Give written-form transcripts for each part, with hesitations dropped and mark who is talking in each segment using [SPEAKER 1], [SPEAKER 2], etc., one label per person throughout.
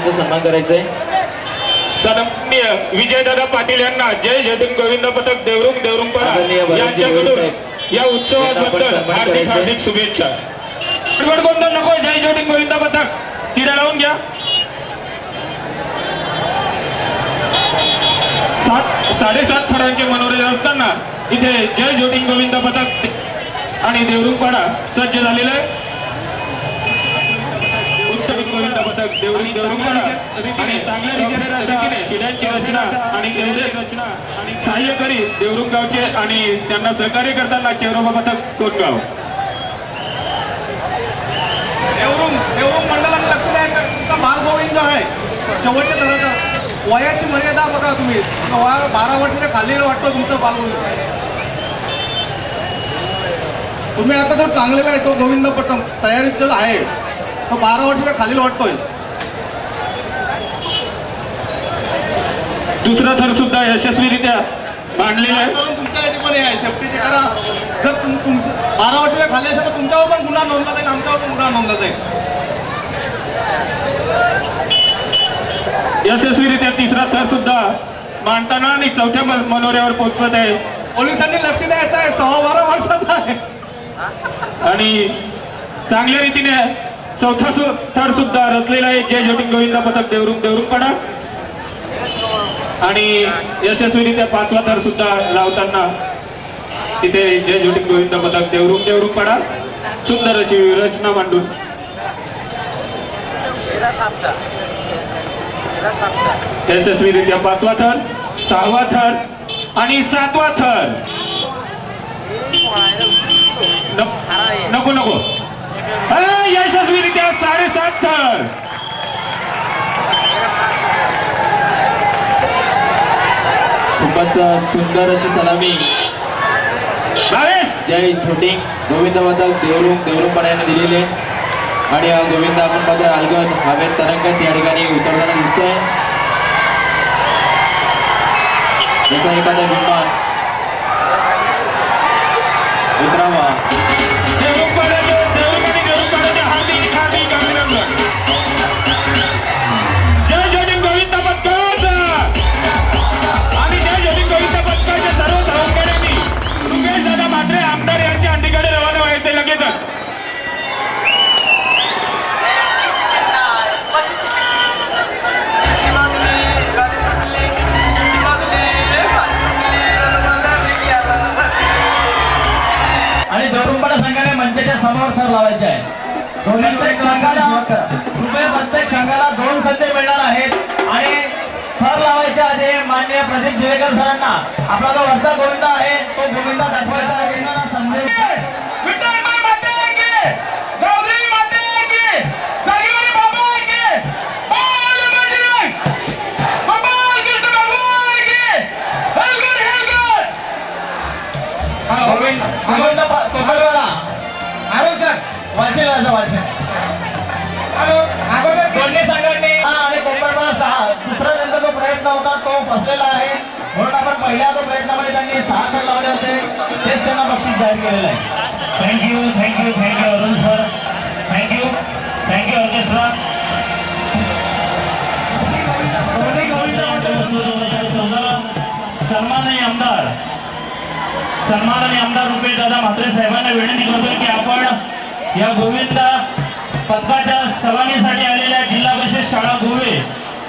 [SPEAKER 1] यांचा सन्मान करायचा आहे।
[SPEAKER 2] सन्माननीय विजयदादा पाटील यांना जय जयदिन गोविंद पथक देवरुंग देवरुंगपाडा यांच्याकडून या उत्सवाबद्दल हार्दिक हार्दिक शुभेच्छा। गोंधळ नको, जय जयदिन गोविंद पथक चिडा लावून घ्या। 7.5 थरांचे मनोरे असताना इथे जय जयदिन गोविंद पथक आणि देवरुंगपाडा सज्ज झालेलं आहे। गोविंद पथक देवरुंगपाडा आणि चांगल्या शिड्यांची रचना आणि रचना आणि सहाय्य करीत देवरुंग गावचे आणि त्यांना सहकार्य करताना चेरोबा पथक कोटगाव।
[SPEAKER 3] देवरुंग मंडळाने लक्ष द्या, तुमचा बालगोविंद आहे शेवटच्या थराचा। वयाची मर्यादा बघा तुम्ही, 12 वर्षाच्या खाली वाटतं तुमचं बालगोविंद। तुम्ही आता जो चांगलेला आहे तो गोविंद पथक तयारीत जो आहे तो 12 वर्षाच्या खाली वाटतोय।
[SPEAKER 2] दुसरा थर सुद्धा यशस्वीरित्या बांधलेला आहे।
[SPEAKER 3] तुमच्यासाठी पण आहे सेफ्टीचे करा। जर तुमचं 12 वर्षाच्या खाली असेल तर तुमच्यावर पण गुन्हा नोंदला जाईल, आमच्यावर पण गुन्हा नोंदला जाईल।
[SPEAKER 2] यशस्वीरित्या तिसरा थर सुद्धा बांधताना आणि चौथ्या मनोऱ्यावर पोहोचवत आहे।
[SPEAKER 3] पोलिसांनी लक्ष द्यायचं आहे, 12 वर्षाचा आहे
[SPEAKER 2] आणि चांगल्या रीतीने चौथा थर सुद्धा रचलेला आहे। जय जयदिन गोविंद पथक देवरुंगपाडा आणि यशस्वीरित्या 5वा थर सुद्धा लावताना तिथे जय जयदिन गोविंद पथक देवरुंगपाडा सुंदर अशी रचना मांडून यशस्वीरित्या 5वा थर, 6वा थर आणि 7वा थर। नको नको, यशस्वीरित्या 7.5 थर।
[SPEAKER 1] खूपच सुंदर अशी सलामी जय छोटिंग गोविंद पथक देवरुंगपाडा यांनी दिलेली आहे आणि हा गोविंद आपण मात्र अलगद हवेत तरंगत या ठिकाणी उतरताना दिसतोय। जसा एखादा विमान उतरावा।
[SPEAKER 2] जय जयदिन गोविंद पथकाचा आणि जय जयदिन गोविंद पथकाच्या सर्व सहकार्यांनी रुपेश दादा म्हात्रे आमदार यांच्या अंडीकडे रवाना व्हायचे लगेचच।
[SPEAKER 4] आणि देवरुंगपाडा संघाने मंचाच्या समोर थर लावायचे आहे। प्रत्येक संघाला 2 संधी मिळणार आहेत आणि थर लावायच्या आधी माननीय प्रदीप दिवेकर सरांना आपला जो वरचा गोविंद आहे तो गोविंद दाखवायचा संदेश। दोन्ही संघटने आणि कोकणपाडा 6 दुसरा त्यांचा जो प्रयत्न होता तो फसलेला आहे, म्हणून आपण पहिल्या जो प्रयत्नामध्ये त्यांनी 6 थर लावले होते तेच त्यांना बक्षीस जाहीर केलेलं आहे। Thank you Arun sir, thank you orchestra. सन्माननीय आमदार रुपेश दादा म्हात्रे साहेबांना विनंती करतोय की आपण या गोविंद पथकाच्या सलामीसाठी आलेल्या जिल्हा परिषद शाळा गोवे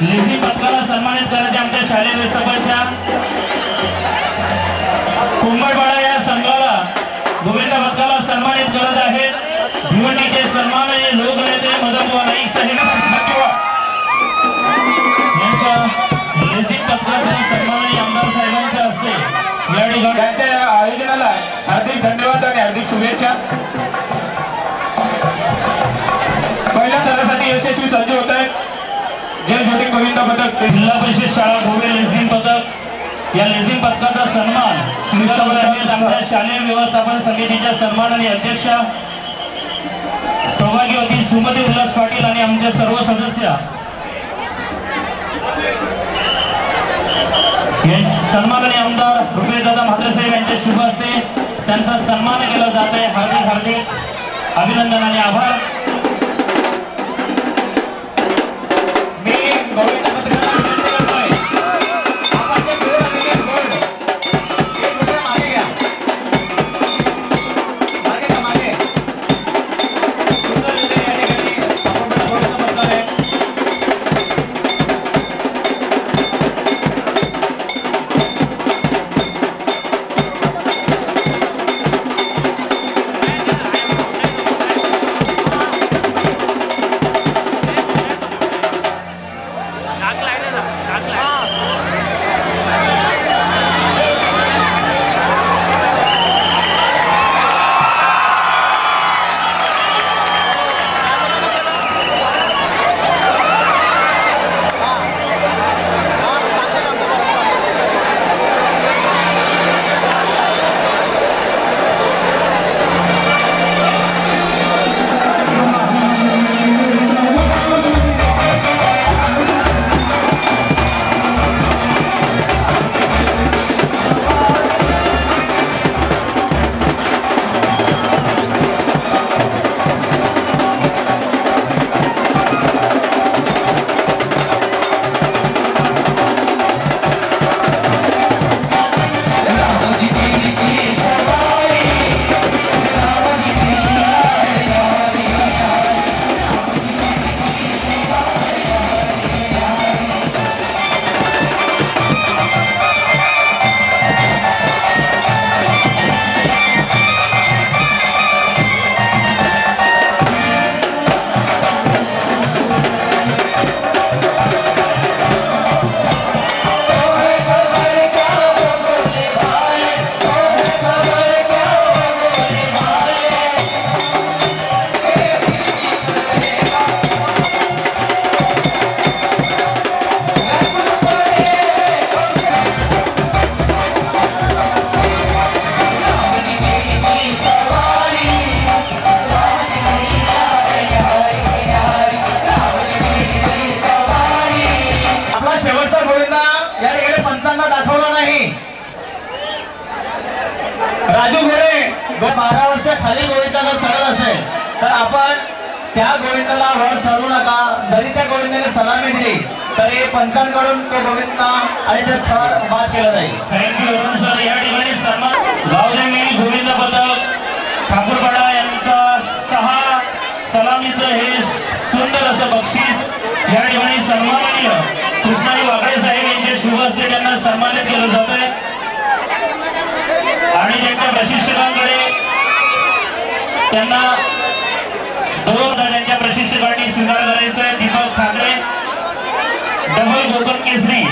[SPEAKER 4] लेझी पथकाला सन्मानित करायचे। आमच्या शालेय व्यवस्थापनाच्या कुंभडपाडा या संघाला गोविंद पथकाला सन्मानित करत आहेत। भिवंडीचे सन्माननीय लोकनेते मदनबुवा नाईक साहेब यांच्या लेझी पथकाच्या सन्माननीय आमदार साहेबांच्या हस्ते या ठिकाणी त्यांच्या आयोजनाला हार्दिक धन्यवाद आणि हार्दिक शुभेच्छा। पहिल्या थरासाठी यशस्वी सज्ज होत आहेत जय जयदिन गोविंद पथक जिल्हा परिषद शाळा गोवे लेझिम पथक। या लेझिम पथकाचा सन्मान स्वीकारत आमच्या शालेय व्यवस्थापन समितीच्या सन्माननीय अध्यक्षा सौभाग्यवती सुमती उल्हास पाटील आणि आमचे सर्व सदस्य। सन्माननीय आमदार रुपेश दादा म्हात्रे साहेब यांच्या शुभ हस्ते त्यांचा सन्मान केला जात आहे। हार्दिक अभिनंदन आणि आभार। मी खाली गोविंदा जर चढत असेल तर आपण त्या गोविंदाला वर चढू नका. जरी त्या गोविंदाने सलामी दिली तरी पंचांकडून तो गोविंदा आणि ते थर बाद केलं जाईल.
[SPEAKER 2] Thank you Arun sir. या ठिकाणी सन्मान गावदेवी गोविंद पथक ठाकूरपाडा यांचा 6 सलामीचं हे सुंदर असं बक्षीस या ठिकाणी सन्माननीय कृष्णाई वाकडे साहेब यांच्या शुभ हस्ते त्यांना सन्मानित केलं जात आहे. आणि त्यांच्या प्रशिक्षकांकडे त्यांना 2 त्यांच्या प्रशिक्षकांनी स्वीकार करायचा आहे. दीपक ठाकरे डबल कोकण केसरी.